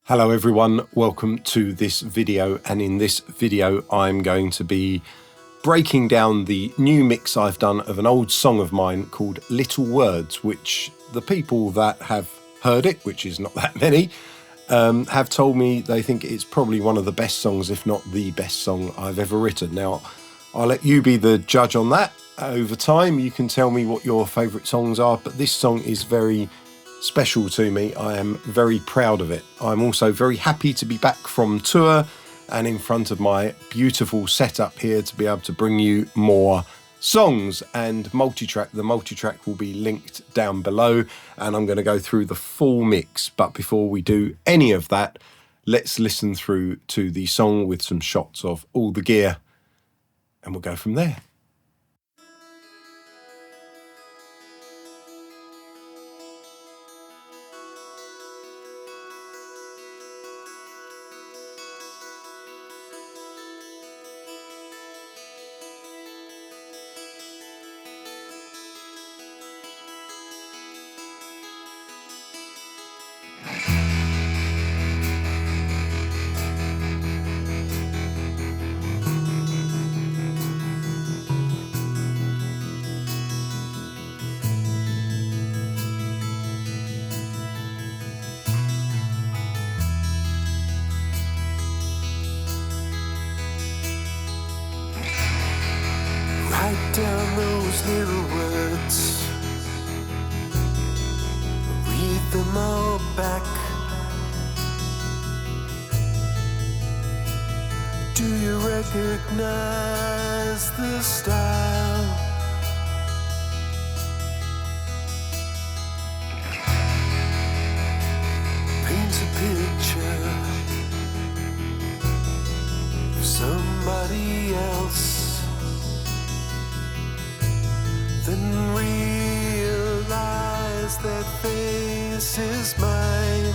Hello everyone, welcome to this video, and in this video I'm going to be breaking down the new mix I've done of an old song of mine called Little Words, which the people that have heard it, which is not that many, have told me they think it's probably one of the best songs, if not the best song I've ever written. Now, I'll let you be the judge on that. Over time you can tell me what your favourite songs are, but this song is very special to me. I am very proud of it. I'm also very happy to be back from tour and in front of my beautiful setup here to be able to bring you more songs and Multitrack. The Multitrack will be linked down below and I'm going to go through the full mix. But before we do any of that, let's listen through to the song with some shots of all the gear and we'll go from there. Write down those little words, read them all back. Do you recognize the style? Paint a picture of somebody else, then realize that face is mine.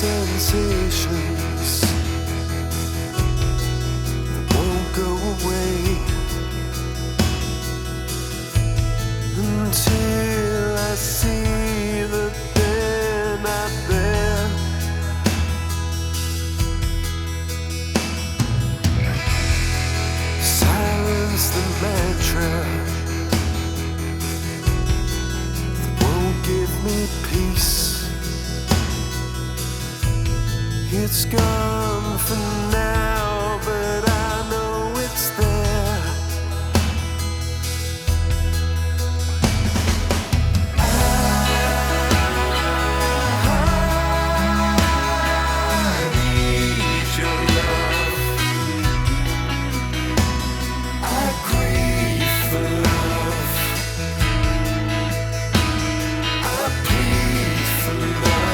Sensations that won't go away until I see that they're not there. Silence the mantra that won't give me peace. It's gone for now, but I know it's there. I need your love. I grieve for love. I plead for love.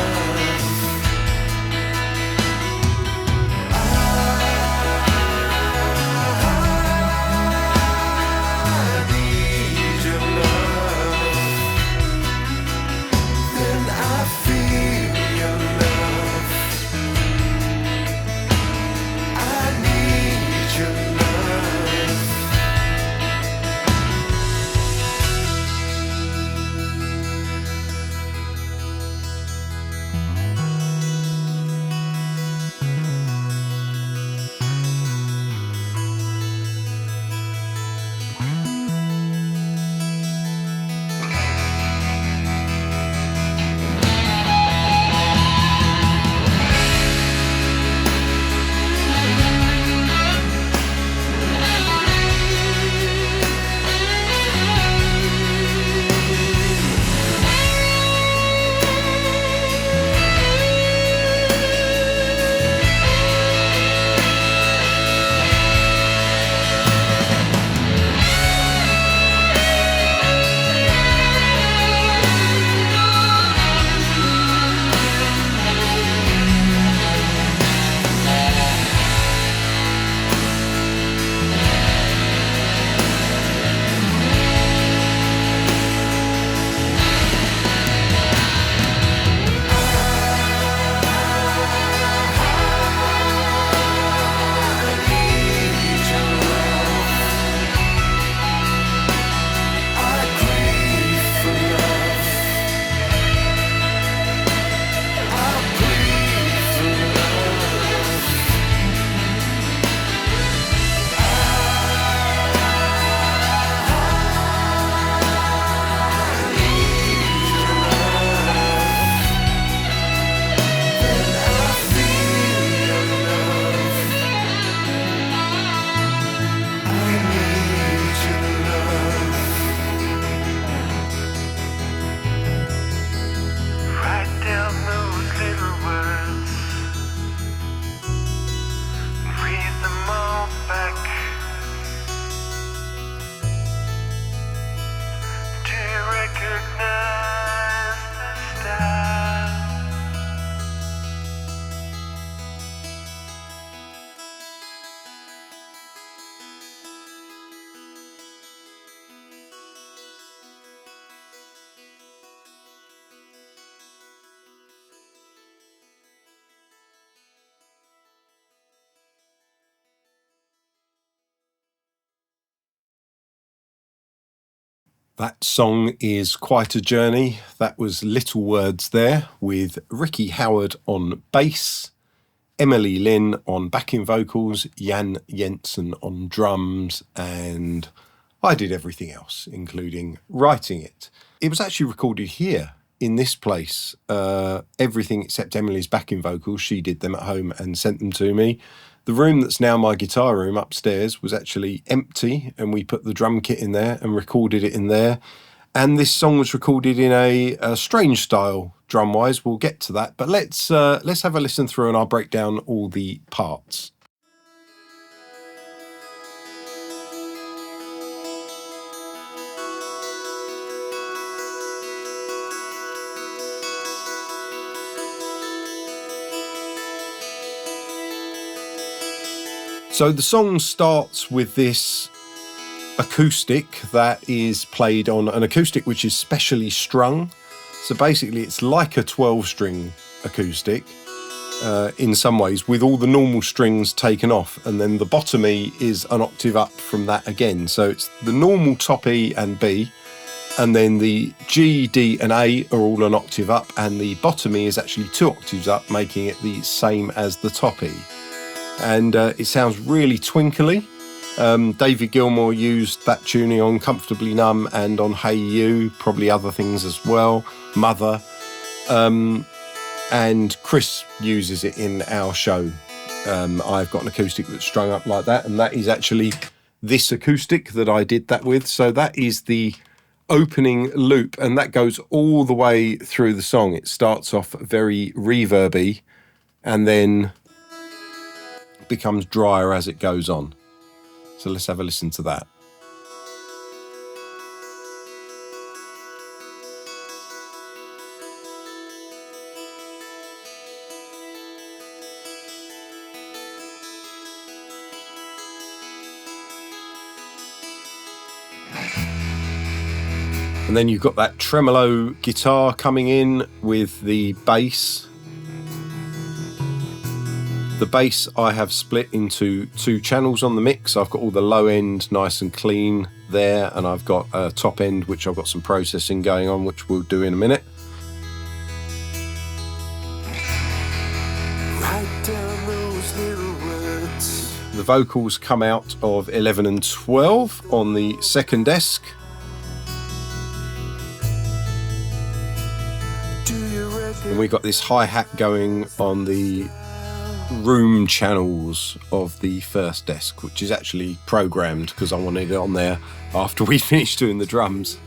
That song is quite a journey. That was Little Words there with Ricky Howard on bass, Emily Lynn on backing vocals, Jan Jensen on drums, and I did everything else, including writing it. It was actually recorded here in this place. Everything except Emily's backing vocals, she did them at home and sent them to me. The room that's now my guitar room upstairs was actually empty, and we put the drum kit in there and recorded it in there. And this song was recorded in a strange style drum-wise. We'll get to that, but let's have a listen through and I'll break down all the parts. So the song starts with this acoustic that is played on an acoustic which is specially strung. So basically it's like a 12-string acoustic in some ways, with all the normal strings taken off, and then the bottom E is an octave up from that again. So it's the normal top E and B, and then the G, D and A are all an octave up, and the bottom E is actually 2 octaves up, making it the same as the top E. And it sounds really twinkly. David Gilmour used that tuning on Comfortably Numb and on Hey You, probably other things as well, Mother. And Chris uses it in our show. I've got an acoustic that's strung up like that, and that is actually this acoustic that I did that with. So that is the opening loop, and that goes all the way through the song. It starts off very reverby and then becomes drier as it goes on. So let's have a listen to that. And then you've got that tremolo guitar coming in with the bass. The bass I have split into 2 channels on the mix. I've got all the low end nice and clean there, and I've got a top end which I've got some processing going on, which we'll do in a minute. Write down those little words. The vocals come out of 11 and 12 on the second desk. And we got this hi-hat going on the room channels of the first desk, which is actually programmed because I wanted it on there after we finished doing the drums.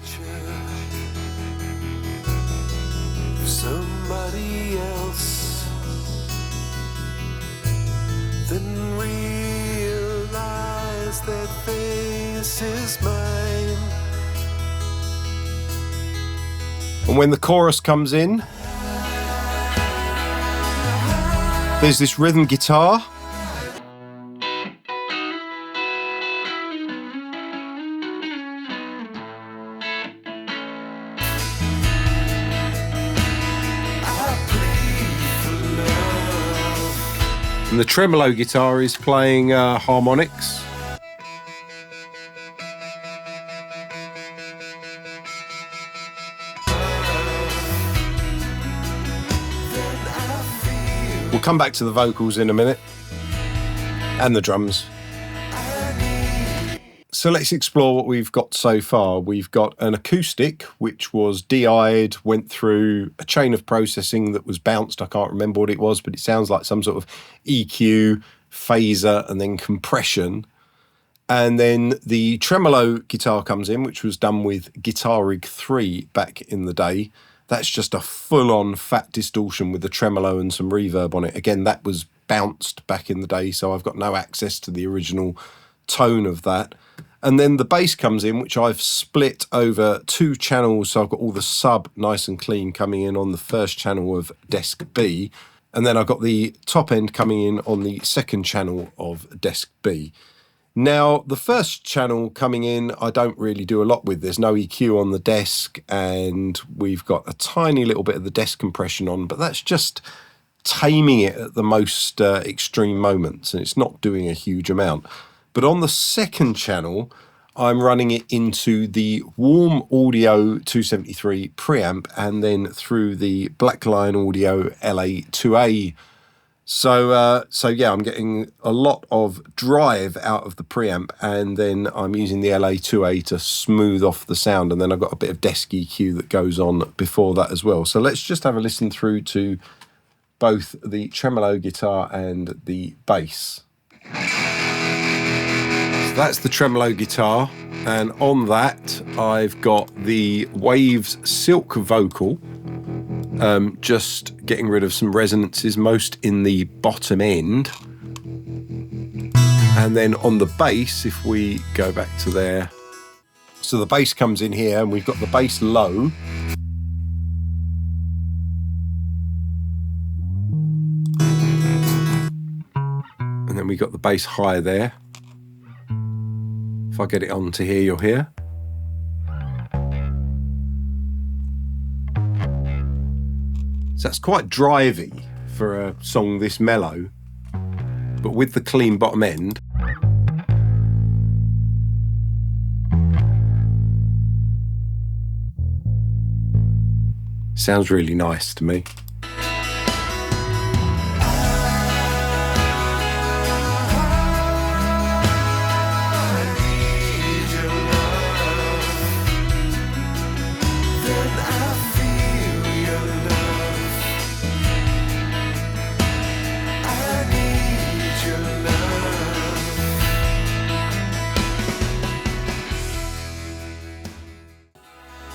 Somebody else, then realize that face is mine. And when the chorus comes in, there's this rhythm guitar. And the tremolo guitar is playing harmonics. We'll come back to the vocals in a minute, and the drums. So let's explore what we've got so far. We've got an acoustic, which was DI'd, went through a chain of processing that was bounced. I can't remember what it was, but it sounds like some sort of EQ, phaser, and then compression. And then the tremolo guitar comes in, which was done with Guitar Rig 3 back in the day. That's just a full-on fat distortion with the tremolo and some reverb on it. Again, that was bounced back in the day, so I've got no access to the original tone of that. And then the bass comes in, which I've split over 2 channels, so I've got all the sub nice and clean coming in on the first channel of desk B, and then I've got the top end coming in on the second channel of desk B. Now, the first channel coming in, I don't really do a lot with. There's no EQ on the desk, and we've got a tiny little bit of the desk compression on, but that's just taming it at the most extreme moments, and it's not doing a huge amount. But on the second channel, I'm running it into the Warm Audio 273 preamp and then through the Black Lion Audio LA2A. So yeah, I'm getting a lot of drive out of the preamp, and then I'm using the LA2A to smooth off the sound, and then I've got a bit of desk EQ that goes on before that as well. So let's just have a listen through to both the tremolo guitar and the bass. So that's the tremolo guitar, and on that I've got the Waves Silk vocal, just getting rid of some resonances, most in the bottom end. And then on the bass, if we go back to there, so the bass comes in here and we've got the bass low. And then we got the bass high there. If I get it on to here, you'll hear. So that's quite drivey for a song this mellow, but with the clean bottom end. Sounds really nice to me.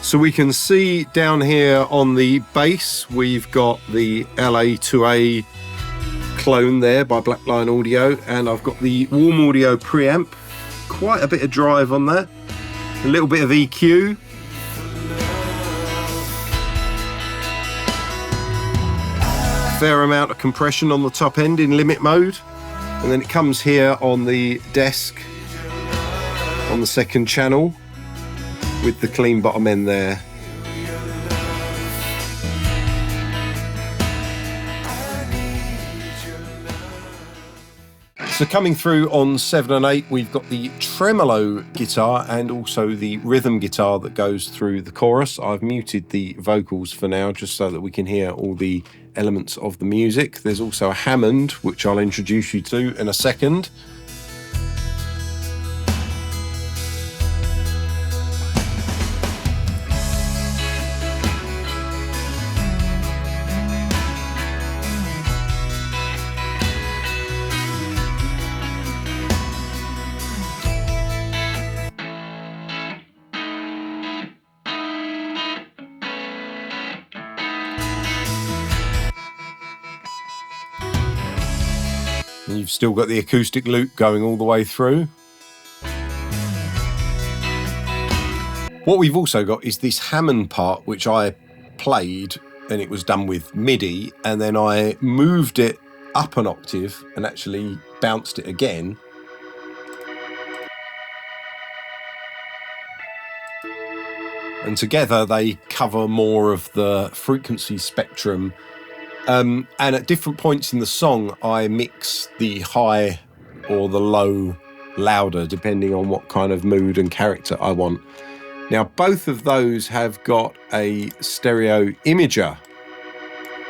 So we can see down here on the bass, we've got the LA2A clone there by Black Lion Audio, and I've got the Warm Audio preamp. Quite a bit of drive on that. A little bit of EQ. Fair amount of compression on the top end in limit mode. And then it comes here on the desk on the second channel, with the clean bottom end there. So coming through on 7 and 8, we've got the tremolo guitar and also the rhythm guitar that goes through the chorus. I've muted the vocals for now just so that we can hear all the elements of the music. There's also a Hammond, which I'll introduce you to in a second. And you've still got the acoustic loop going all the way through. What we've also got is this Hammond part, which I played and it was done with MIDI, and then I moved it up an octave and actually bounced it again. And together they cover more of the frequency spectrum. And at different points in the song, I mix the high or the low louder, depending on what kind of mood and character I want. Now, both of those have got a stereo imager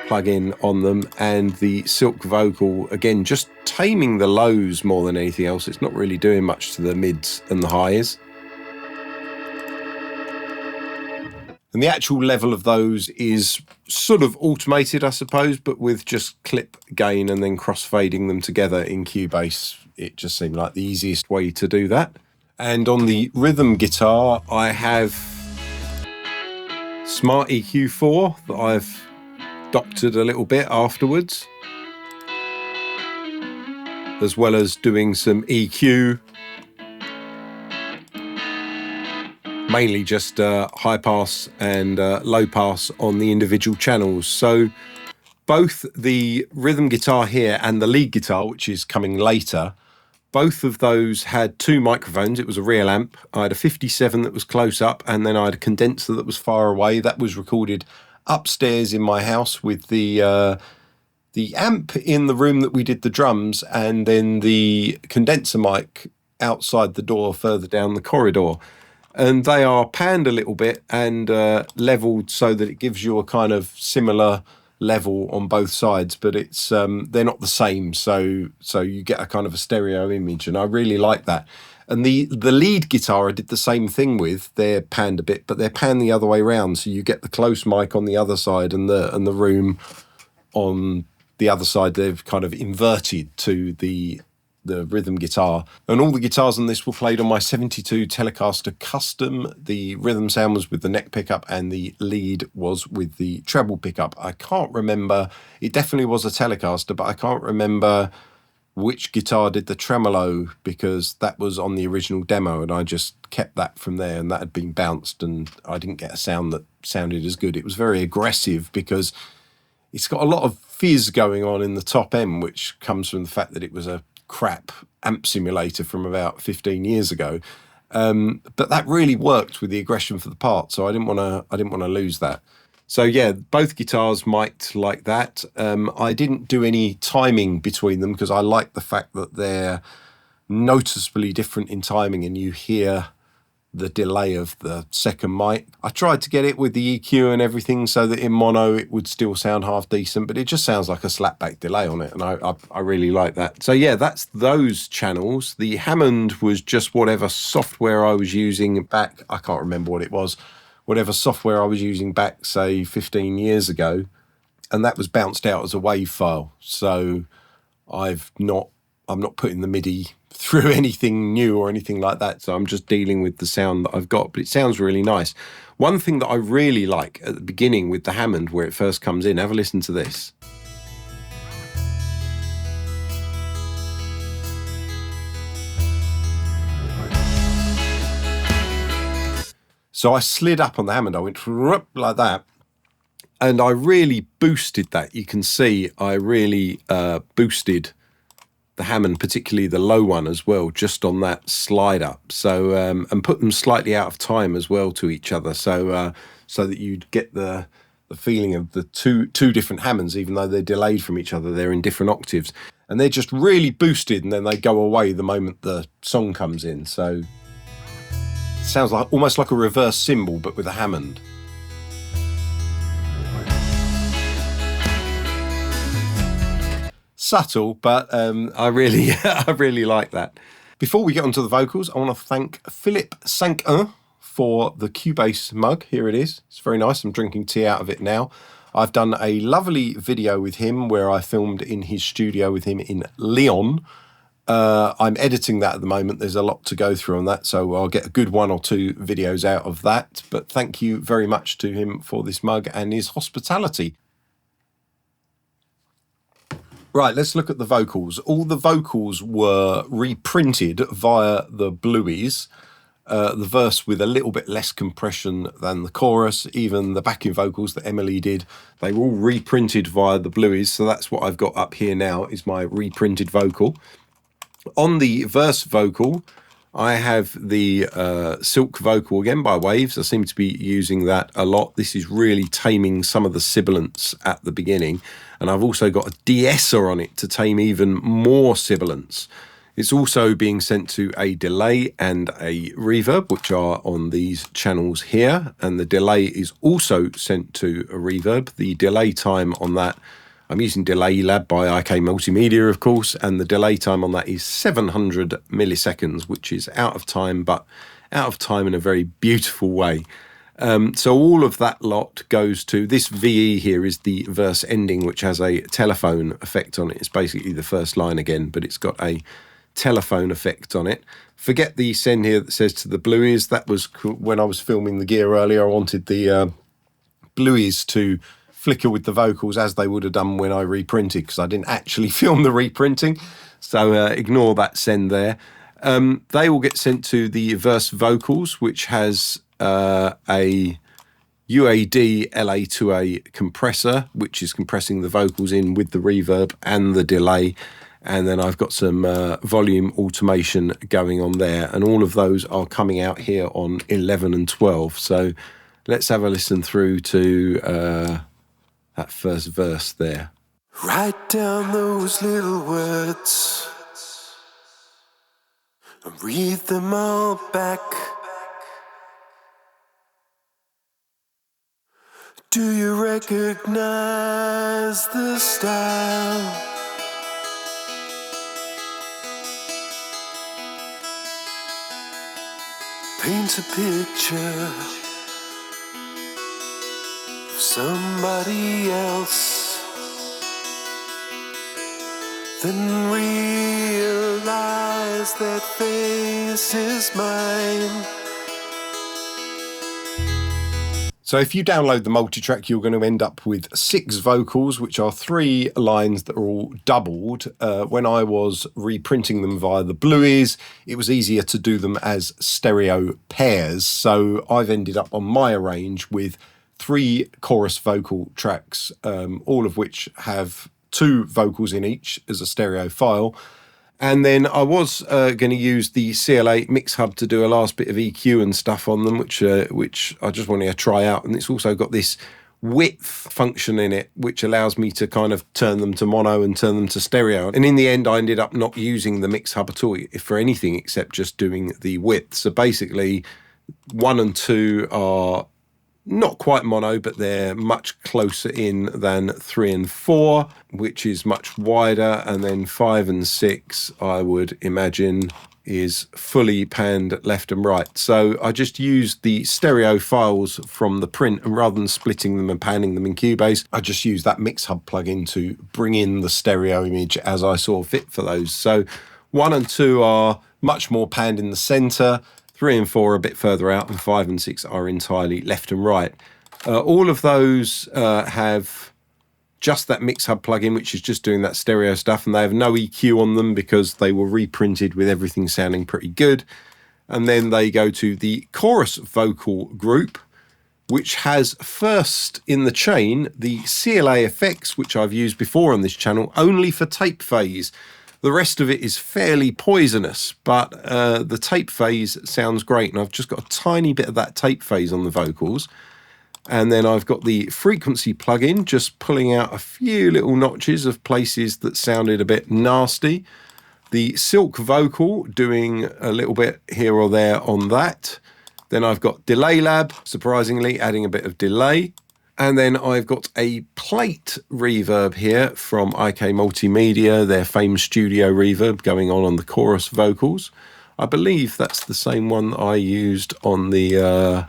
plug-in on them, and the Silk vocal, again, just taming the lows more than anything else. It's not really doing much to the mids and the highs. And the actual level of those is sort of automated, I suppose, but with just clip gain and then cross-fading them together in Cubase, it just seemed like the easiest way to do that. And on the rhythm guitar, I have Smart EQ4 that I've doctored a little bit afterwards, as well as doing some EQ. Mainly just high pass and low pass on the individual channels. So both the rhythm guitar here and the lead guitar, which is coming later, both of those had two microphones. It was a real amp. I had a 57 that was close up, and then I had a condenser that was far away. That was recorded upstairs in my house with the amp in the room that we did the drums, and then the condenser mic outside the door further down the corridor. And they are panned a little bit and leveled so that it gives you a kind of similar level on both sides, but it's they're not the same, so you get a kind of a stereo image, and I really like that. And the lead guitar I did the same thing with. They're panned a bit, but they're panned the other way around, so you get the close mic on the other side and the room on the other side. They've kind of inverted to the rhythm guitar. And all the guitars on this were played on my 72 Telecaster Custom. The rhythm sound was with the neck pickup and the lead was with the treble pickup. I can't remember, it definitely was a Telecaster, but I can't remember which guitar did the tremolo, because that was on the original demo and I just kept that from there, and that had been bounced and I didn't get a sound that sounded as good. It was very aggressive because it's got a lot of fizz going on in the top end, which comes from the fact that it was a crap amp simulator from about 15 years ago. But that really worked with the aggression for the part, so I didn't want to lose that. So yeah, both guitars mic'd like that. I didn't do any timing between them because I like the fact that they're noticeably different in timing and you hear the delay of the second mic. I tried to get it with the EQ and everything so that in mono it would still sound half decent, but it just sounds like a slapback delay on it, and I really like that. So yeah, that's those channels. The Hammond was just whatever software I was using back, I can't remember what it was, whatever software I was using back, say, 15 years ago, and that was bounced out as a WAV file. So I'm not putting the MIDI through anything new or anything like that. So I'm just dealing with the sound that I've got, but it sounds really nice. One thing that I really like at the beginning with the Hammond, where it first comes in, have a listen to this. So I slid up on the Hammond, I went like that, and I really boosted that. You can see I really boosted the Hammond, particularly the low one as well, just on that slide up. So and put them slightly out of time as well to each other, so that you'd get the feeling of the two different Hammonds, even though they're delayed from each other, they're in different octaves, and they're just really boosted, and then they go away the moment the song comes in. So it sounds like almost like a reverse cymbal, but with a Hammond. Subtle, but I really like that. Before we get onto the vocals, I want to thank Philippe Sanquin for the Cubase mug. Here it is. It's very nice. I'm drinking tea out of it now. I've done a lovely video with him where I filmed in his studio with him in Lyon. I'm editing that at the moment. There's a lot to go through on that, so I'll get a good 1 or 2 videos out of that. But thank you very much to him for this mug and his hospitality. Right, let's look at the vocals. All the vocals were reprinted via the Blueys. The verse with a little bit less compression than the chorus. Even the backing vocals that Emily did, they were all reprinted via the Blueys. So that's what I've got up here now, is my reprinted vocal. On the verse vocal, I have the Silk vocal again by Waves. I seem to be using that a lot. This is really taming some of the sibilants at the beginning. And I've also got a de-esser on it to tame even more sibilants. It's also being sent to a delay and a reverb, which are on these channels here. And the delay is also sent to a reverb. The delay time on that, I'm using Delay Lab by IK Multimedia, of course, and the delay time on that is 700 milliseconds, which is out of time, but out of time in a very beautiful way. So all of that lot goes to this VE here, is the verse ending, which has a telephone effect on it. It's basically the first line again, but it's got a telephone effect on it. Forget the send here that says to the Blueys. That was when I was filming the gear earlier. I wanted the Blueys to flicker with the vocals as they would have done when I reprinted, because I didn't actually film the reprinting. So ignore that send there. They will get sent to the verse vocals, which has a UAD LA2A compressor, which is compressing the vocals in with the reverb and the delay. And then I've got some volume automation going on there. And all of those are coming out here on 11 and 12. So let's have a listen through to that first verse there. Write down those little words and read them all back. Do you recognize the style? Paint a picture of somebody else, then realize that face is mine. So if you download the Multitrack, you're going to end up with 6 vocals, which are 3 lines that are all doubled. When I was reprinting them via the Blueys, it was easier to do them as stereo pairs. So I've ended up on my arrange with 3 chorus vocal tracks, all of which have 2 vocals in each as a stereo file. And then I was going to use the CLA Mix Hub to do a last bit of EQ and stuff on them, which I just wanted to try out. And it's also got this width function in it, which allows me to kind of turn them to mono and turn them to stereo. And in the end, I ended up not using the Mix Hub at all for anything except just doing the width. So basically, 1 and 2 are not quite mono, but they're much closer in than 3 and 4, which is much wider. And then 5 and 6, I would imagine, is fully panned left and right. So I just used the stereo files from the print, and rather than splitting them and panning them in Cubase, I just used that Mix Hub plugin to bring in the stereo image as I saw fit for those. So 1 and 2 are much more panned in the center, 3 and 4 are a bit further out, and 5 and 6 are entirely left and right. All of those have just that Mix Hub plugin, which is just doing that stereo stuff, and they have no EQ on them because they were reprinted with everything sounding pretty good. And then they go to the chorus vocal group, which has first in the chain the CLA effects, which I've used before on this channel, only for tape phase. The rest of it is fairly poisonous, but the tape phase sounds great, and I've just got a tiny bit of that tape phase on the vocals. And then I've got the frequency plugin, just pulling out a few little notches of places that sounded a bit nasty. The Silk vocal, doing a little bit here or there on that. Then I've got Delay Lab, surprisingly, adding a bit of delay. And then I've got a plate reverb here from IK Multimedia, their famed studio reverb going on the chorus vocals. I believe that's the same one that I used on the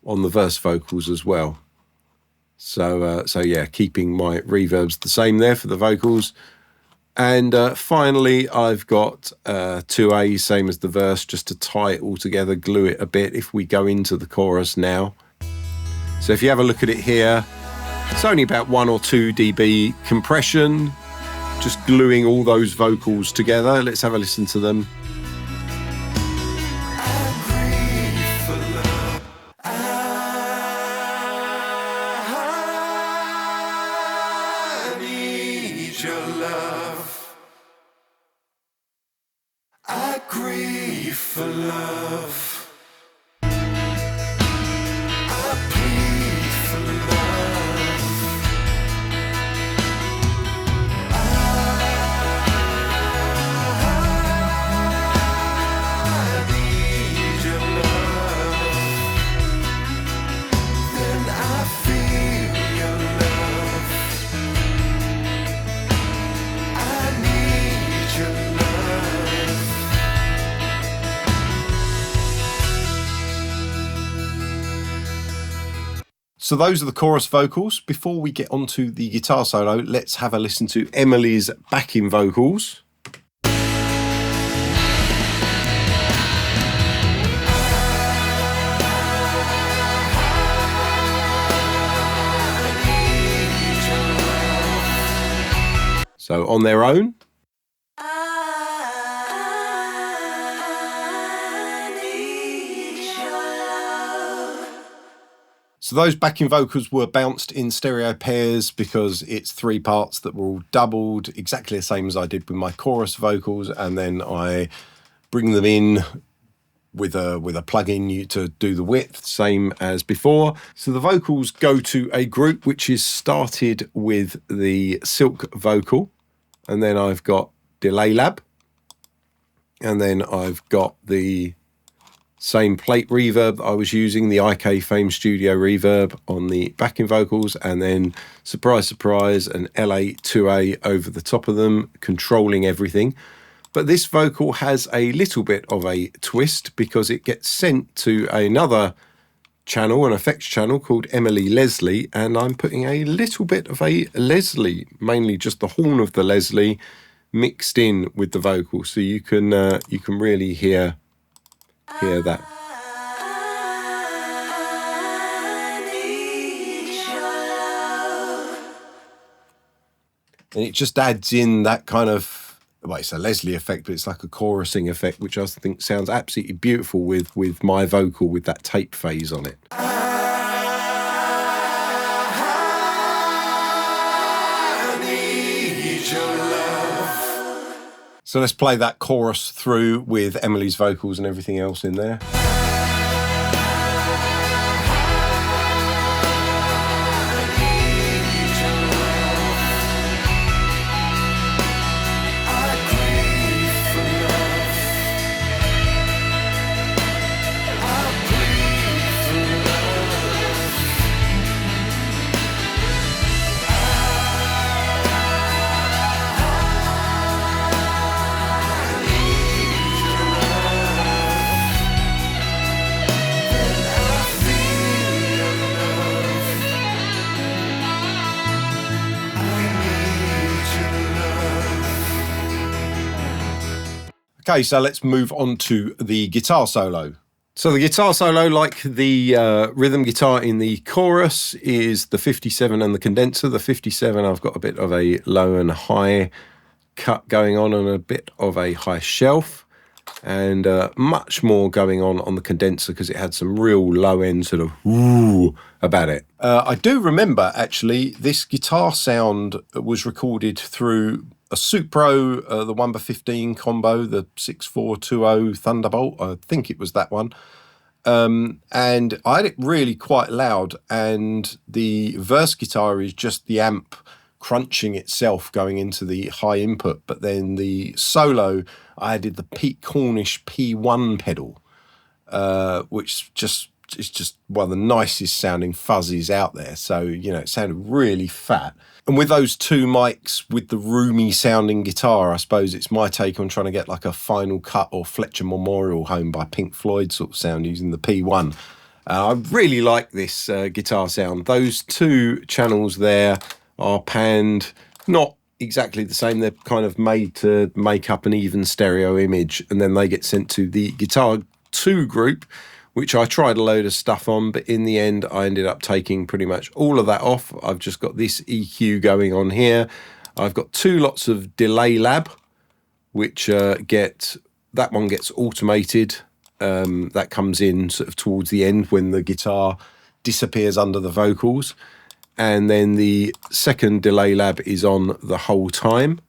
verse vocals as well. So yeah, keeping my reverbs the same there for the vocals. And finally, I've got 2A, same as the verse, just to tie it all together, glue it a bit if we go into the chorus now. So if you have a look at it here, it's only about 1 or 2 dB compression, just gluing all those vocals together. Let's have a listen to them. I need your love. I grieve for love. So those are the chorus vocals. Before we get onto the guitar solo, let's have a listen to Emily's backing vocals. So on their own. So those backing vocals were bounced in stereo pairs because it's 3 parts that were all doubled, exactly the same as I did with my chorus vocals, and then I bring them in with a plugin to do the width, same as before. So the vocals go to a group which is started with the Silk vocal, and then I've got Delay Lab, And then I've got the same plate reverb that I was using, the IK Fame Studio reverb on the backing vocals, and then surprise, surprise, an LA2A over the top of them, controlling everything. But this vocal has a little bit of a twist because it gets sent to another channel, an effects channel called Emily Leslie, and I'm putting a little bit of a Leslie, mainly just the horn of the Leslie, mixed in with the vocal, so you can really hear that. And it just adds in that kind of, well, it's a Leslie effect, but it's like a chorusing effect, which I think sounds absolutely beautiful with my vocal with that tape phase on it. So let's play that chorus through with Emily's vocals and everything else in there. Okay, so let's move on to the guitar solo. So the guitar solo, like the rhythm guitar in the chorus, is the 57 and the condenser. The 57, I've got a bit of a low and high cut going on and a bit of a high shelf, and much more going on the condenser because it had some real low end sort of woo about it. I do remember actually this guitar sound was recorded through a Supro, the 1x15 combo, the 6420 Thunderbolt, I think it was that one. And I had it really quite loud, and the verse guitar is just the amp crunching itself going into the high input, but then the solo, I added the Pete Cornish P1 pedal, which is just one of the nicest sounding fuzzies out there. So, you know, it sounded really fat. And with those two mics, with the roomy sounding guitar, I suppose it's my take on trying to get like a Final Cut or Fletcher Memorial Home by Pink Floyd sort of sound using the P1. I really like this guitar sound. Those two channels there are panned, not exactly the same. They're kind of made to make up an even stereo image, and then they get sent to the Guitar 2 group, which I tried a load of stuff on, but in the end, I ended up taking pretty much all of that off. I've just got this EQ going on here. I've got two lots of delay lab, which that one gets automated. That comes in sort of towards the end when the guitar disappears under the vocals. And then the second delay lab is on the whole time.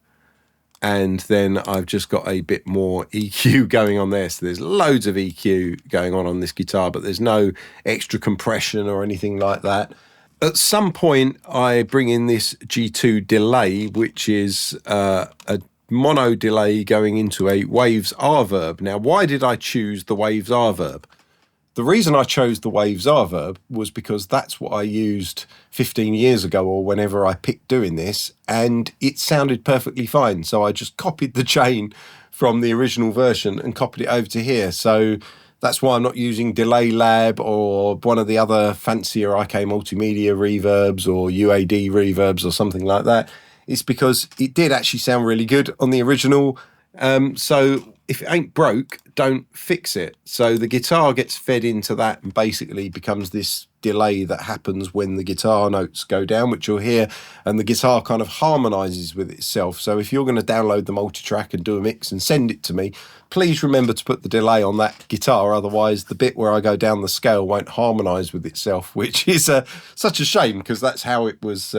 And then I've just got a bit more EQ going on there. So there's loads of EQ going on this guitar, but there's no extra compression or anything like that. At some point, I bring in this G2 delay, which is a mono delay going into a Waves R-verb. Now, why did I choose the Waves R-verb? The reason I chose the Waves R-verb was because that's what I used 15 years ago or whenever I picked doing this, and it sounded perfectly fine. So I just copied the chain from the original version and copied it over to here. So that's why I'm not using Delay Lab or one of the other fancier IK Multimedia reverbs or UAD reverbs or something like that. It's because it did actually sound really good on the original. So if it ain't broke, don't fix it. So the guitar gets fed into that and basically becomes this delay that happens when the guitar notes go down, which you'll hear, and the guitar kind of harmonizes with itself. So if you're going to download the multitrack and do a mix and send it to me, please remember to put the delay on that guitar. Otherwise, the bit where I go down the scale won't harmonize with itself, which is such a shame because that's how it was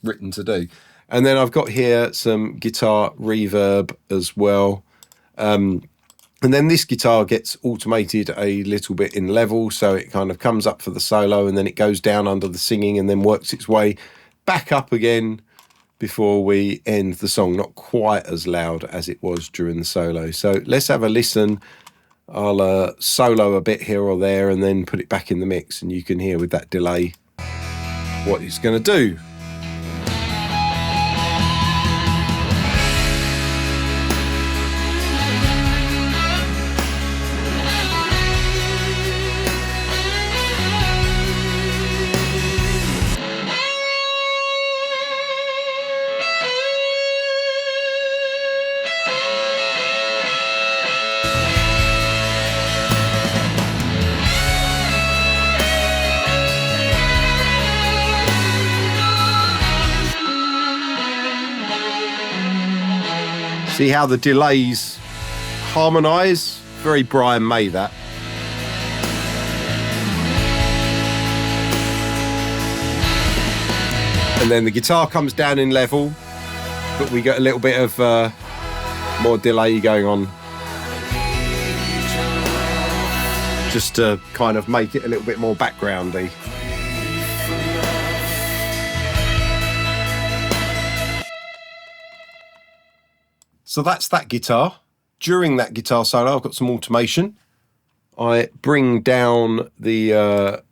written to do. And then I've got here some guitar reverb as well. And then this guitar gets automated a little bit in level, so it kind of comes up for the solo and then it goes down under the singing and then works its way back up again before we end the song. Not quite as loud as it was during the solo. So let's have a listen. I'll solo a bit here or there and then put it back in the mix, and you can hear with that delay what it's going to do. See how the delays harmonise? Very Brian May, that. And then the guitar comes down in level, but we get a little bit of more delay going on, just to kind of make it a little bit more backgroundy. So that's that guitar. During that guitar solo, I've got some automation. I bring down the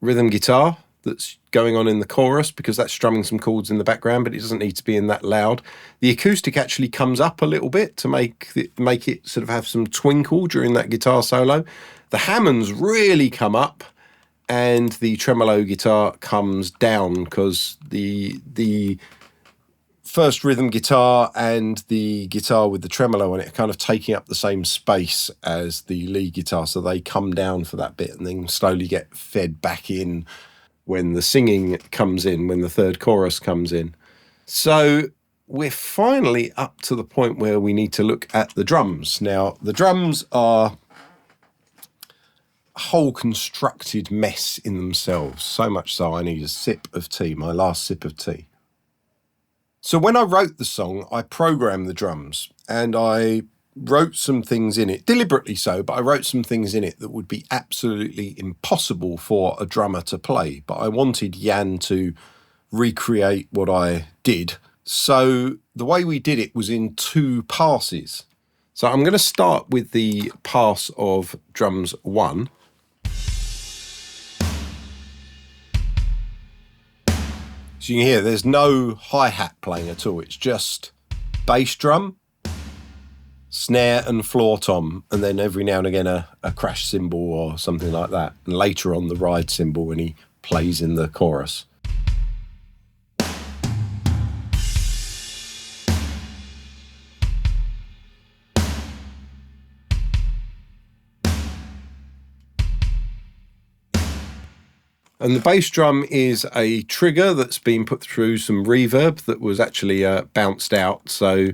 rhythm guitar that's going on in the chorus, because that's strumming some chords in the background, but it doesn't need to be in that loud. The acoustic actually comes up a little bit to make it sort of have some twinkle during that guitar solo. The Hammonds really come up, and the tremolo guitar comes down, because the first rhythm guitar and the guitar with the tremolo on it are kind of taking up the same space as the lead guitar, so they come down for that bit and then slowly get fed back in when the singing comes in, when the third chorus comes in. So we're finally up to the point where we need to look at the drums. Now, the drums are a whole constructed mess in themselves, so much so I need a sip of tea, my last sip of tea. So when I wrote the song, I programmed the drums, and I wrote some things in it, deliberately so, but I wrote some things in it that would be absolutely impossible for a drummer to play. But I wanted Jan to recreate what I did. So the way we did it was in 2 passes. So I'm going to start with the pass of drums 1. So you can hear there's no hi-hat playing at all. It's just bass drum, snare and floor tom, and then every now and again a crash cymbal or something like that. And later on the ride cymbal when he plays in the chorus. And the bass drum is a trigger that's been put through some reverb that was actually bounced out. So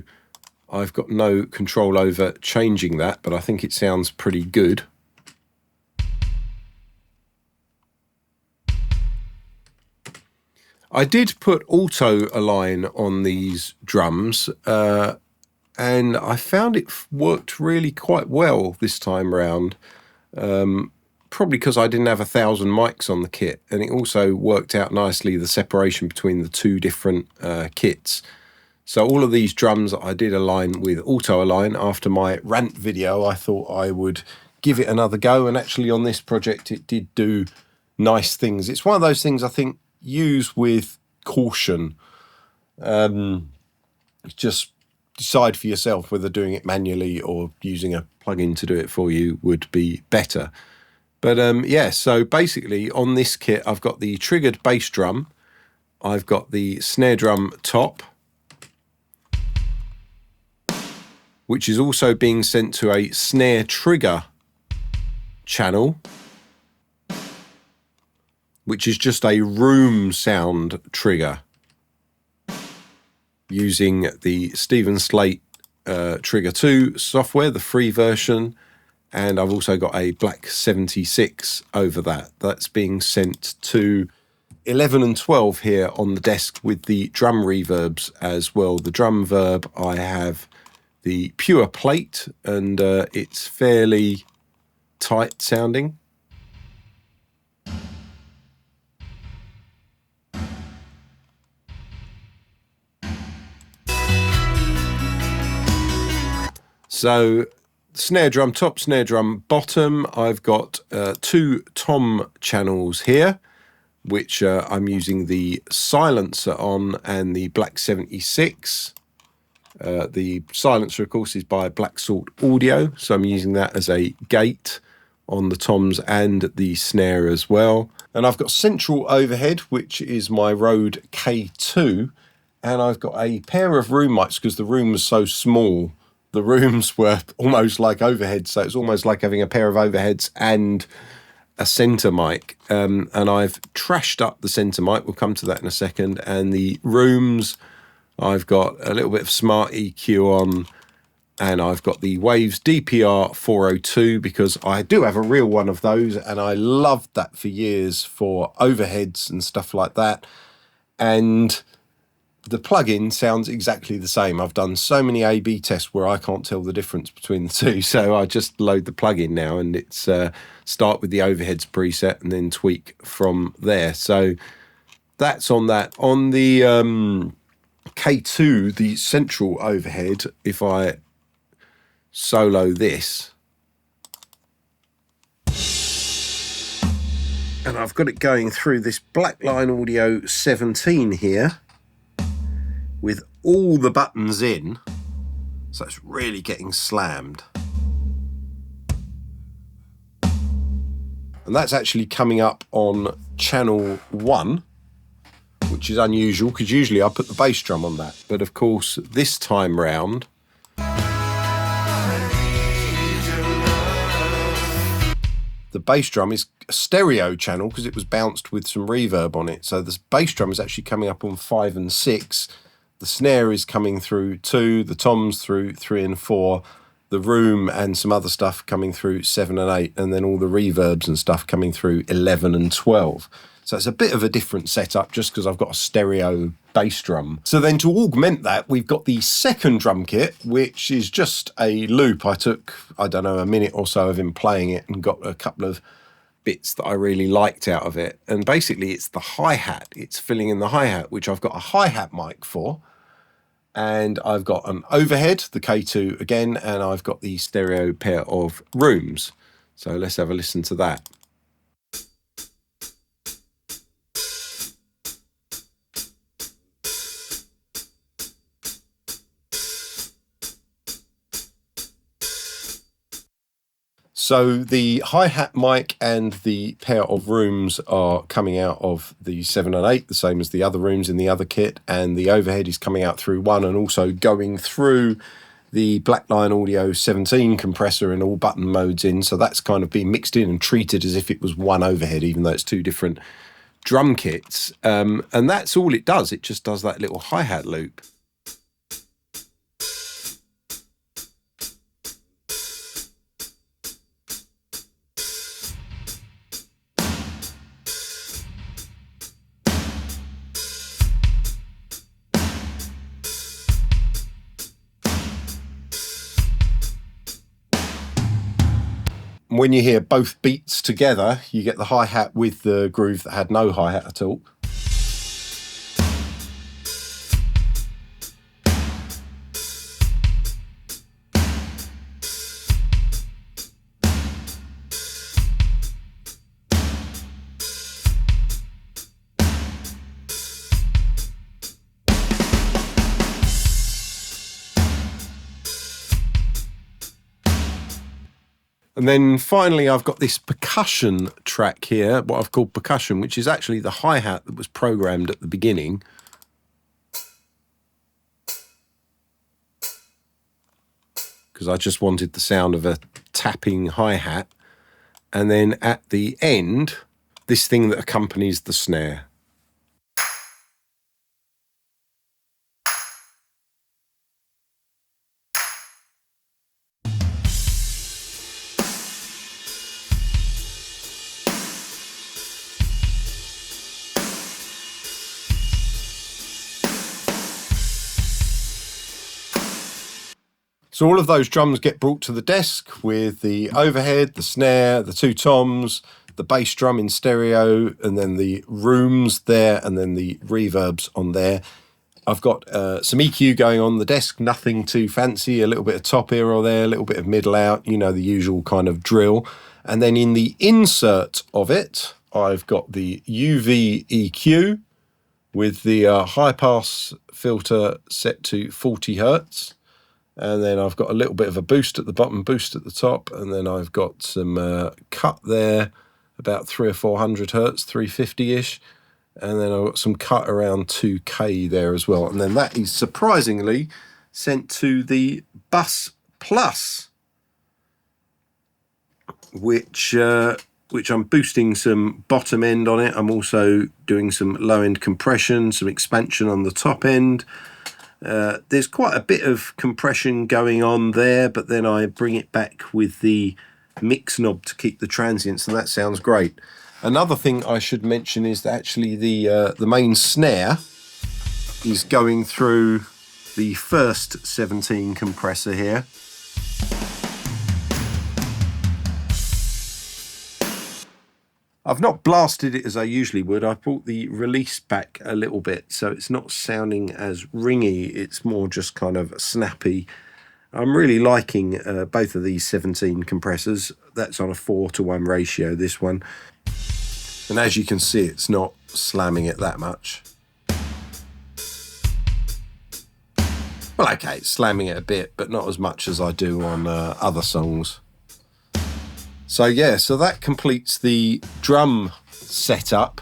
I've got no control over changing that, but I think it sounds pretty good. I did put auto align on these drums, and I found it worked really quite well this time round. Probably because I didn't have 1,000 mics on the kit, and it also worked out nicely, the separation between the 2 different kits. So all of these drums I did align with auto align. After my rant video, I thought I would give it another go, and actually on this project it did do nice things. It's one of those things I think use with caution. Just decide for yourself whether doing it manually or using a plugin to do it for you would be better. But yeah, so basically on this kit, I've got the triggered bass drum, I've got the snare drum top, which is also being sent to a snare trigger channel, which is just a room sound trigger using the Stephen Slate Trigger 2 software, the free version. And I've also got a Black 76 over that. That's being sent to 11 and 12 here on the desk with the drum reverbs as well. The drum verb, I have the pure plate, and it's fairly tight sounding. So snare drum top, snare drum bottom. I've got 2 tom channels here, which I'm using the silencer on and the Black 76. The silencer, of course, is by Black Salt Audio, so I'm using that as a gate on the toms and the snare as well. And I've got central overhead, which is my Rode K2, and I've got a pair of room mics because the room was so small. The rooms were almost like overheads, so it's almost like having a pair of overheads and a centre mic. And I've trashed up the centre mic, we'll come to that in a second, and the rooms, I've got a little bit of smart EQ on, and I've got the Waves DPR 402 because I do have a real one of those, and I loved that for years for overheads and stuff like that. And the plugin sounds exactly the same. I've done so many A/B tests where I can't tell the difference between the two, so I just load the plugin now, and it's start with the overheads preset and then tweak from there. So that's on that. On the K2, the central overhead, if I solo this, and I've got it going through this Black Lion Audio 17 here with all the buttons in, so it's really getting slammed. And that's actually coming up on channel 1, which is unusual because usually I put the bass drum on that. But of course, this time round, the bass drum is a stereo channel because it was bounced with some reverb on it. So the bass drum is actually coming up on 5 and 6. The snare is coming through 2, the toms through 3 and 4, the room and some other stuff coming through 7 and 8, and then all the reverbs and stuff coming through 11 and 12. So it's a bit of a different setup just because I've got a stereo bass drum. So then to augment that, we've got the second drum kit, which is just a loop. I took, I don't know, a minute or so of him playing it and got a couple of bits that I really liked out of it. And basically it's the hi-hat. It's filling in the hi-hat, which I've got a hi-hat mic for. And I've got an overhead, the K2 again, and I've got the stereo pair of rooms. So let's have a listen to that. So the hi-hat mic and the pair of rooms are coming out of the 7 and 8, the same as the other rooms in the other kit, and the overhead is coming out through 1 and also going through the Black Lion Audio 17 compressor in all button modes in, so that's kind of being mixed in and treated as if it was one overhead, even though it's 2 different drum kits. And that's all it does, it just does that little hi-hat loop. When you hear both beats together, you get the hi-hat with the groove that had no hi-hat at all. And then finally, I've got this percussion track here, what I've called percussion, which is actually the hi-hat that was programmed at the beginning. Because I just wanted the sound of a tapping hi-hat. And then at the end, this thing that accompanies the snare. So all of those drums get brought to the desk with the overhead, the snare, the 2 toms, the bass drum in stereo, and then the rooms there, and then the reverbs on there. I've got some EQ going on the desk, nothing too fancy, a little bit of top ear or there, a little bit of middle out, you know, the usual kind of drill. And then in the insert of it, I've got the UV EQ with the high pass filter set to 40 Hertz. And then I've got a little bit of a boost at the bottom, boost at the top. And then I've got some cut there, about 300 or 400 Hertz, 350-ish. And then I've got some cut around 2K there as well. And then that is surprisingly sent to the Bus Plus, which I'm boosting some bottom end on it. I'm also doing some low end compression, some expansion on the top end. There's quite a bit of compression going on there, but then I bring it back with the mix knob to keep the transients, and that sounds great. Another thing I should mention is that actually the main snare is going through the first 17 compressor here. I've not blasted it as I usually would. I brought the release back a little bit, so it's not sounding as ringy. It's more just kind of snappy. I'm really liking both of these 17 compressors. That's on a 4:1 ratio, this one. And as you can see, it's not slamming it that much. Well, okay, it's slamming it a bit, but not as much as I do on other songs. So yeah, so that completes the drum setup.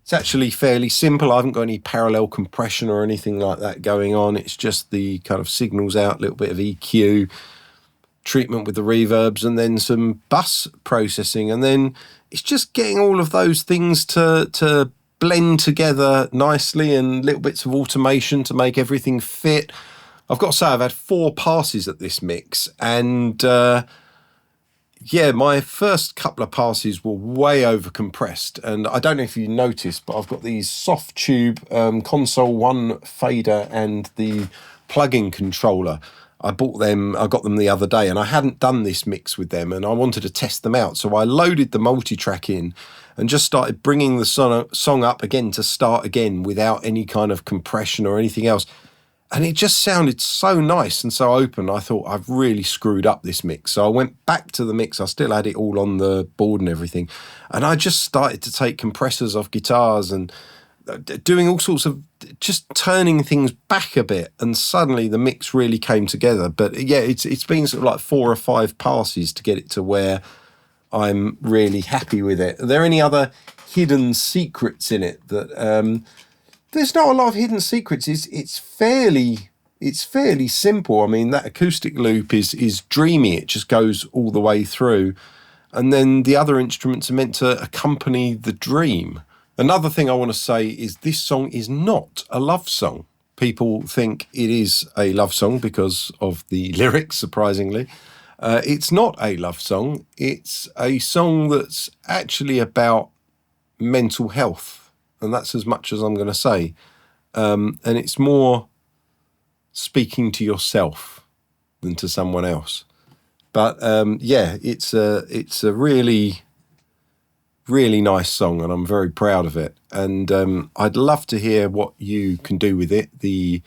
It's actually fairly simple. I haven't got any parallel compression or anything like that going on. It's just the kind of signals out, a little bit of EQ, treatment with the reverbs, and then some bus processing. And then it's just getting all of those things to blend together nicely, and little bits of automation to make everything fit. I've got to say, I've had 4 passes at this mix, and yeah, my first couple of passes were way over compressed, and I don't know if you noticed, but I've got these soft tube console 1 fader and the plug-in controller. I got them the other day, and I hadn't done this mix with them, and I wanted to test them out. So I loaded the Multitrack in and just started bringing the song up again to start again without any kind of compression or anything else. And it just sounded so nice and so open. I thought, I've really screwed up this mix. So I went back to the mix. I still had it all on the board and everything. And I just started to take compressors off guitars and doing all sorts of, just turning things back a bit. And suddenly the mix really came together. But yeah, it's been sort of like 4 or 5 passes to get it to where I'm really happy with it. Are there any other hidden secrets in it that... There's not a lot of hidden secrets. It's fairly simple. I mean, that acoustic loop is dreamy. It just goes all the way through. And then the other instruments are meant to accompany the dream. Another thing I want to say is this song is not a love song. People think it is a love song because of the lyrics, surprisingly. It's not a love song. It's a song that's actually about mental health. And that's as much as I'm going to say. And it's more speaking to yourself than to someone else. But yeah, it's a really, really nice song, and I'm very proud of it. And I'd love to hear what you can do with it. The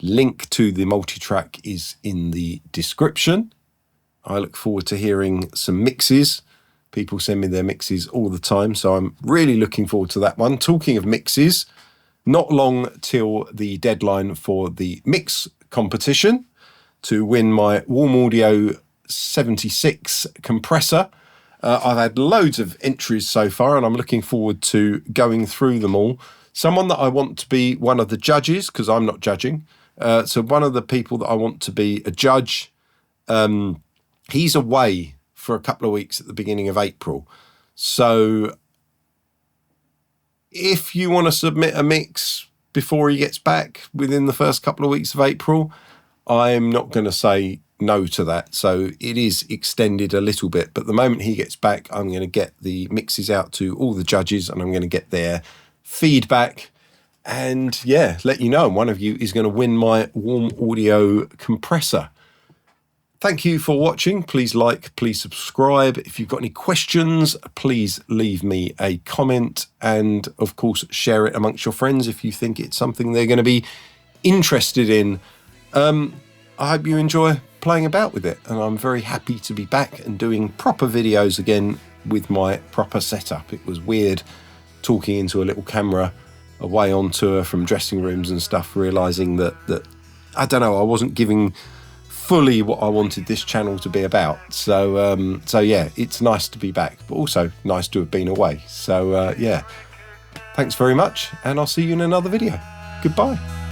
link to the Multitrack is in the description. I look forward to hearing some mixes. People send me their mixes all the time, so I'm really looking forward to that one. Talking of mixes, not long till the deadline for the mix competition to win my Warm Audio 76 compressor. I've had loads of entries so far, and I'm looking forward to going through them all. Someone that I want to be one of the judges, because I'm not judging. So one of the people that I want to be a judge, he's away for a couple of weeks at the beginning of April. So if you want to submit a mix before he gets back within the first couple of weeks of April, I'm not going to say no to that. So it is extended a little bit, but the moment he gets back, I'm going to get the mixes out to all the judges, and I'm going to get their feedback, and yeah, let you know. One of you is going to win my Warm Audio compressor. Thank you for watching. Please like, please subscribe. If you've got any questions, please leave me a comment, and of course share it amongst your friends if you think it's something they're going to be interested in. I hope you enjoy playing about with it, and I'm very happy to be back and doing proper videos again with my proper setup. It was weird talking into a little camera away on tour from dressing rooms and stuff, realizing that I don't know, I wasn't giving fully what I wanted this channel to be about. So yeah, it's nice to be back, but also nice to have been away. So yeah, thanks very much, and I'll see you in another video. Goodbye.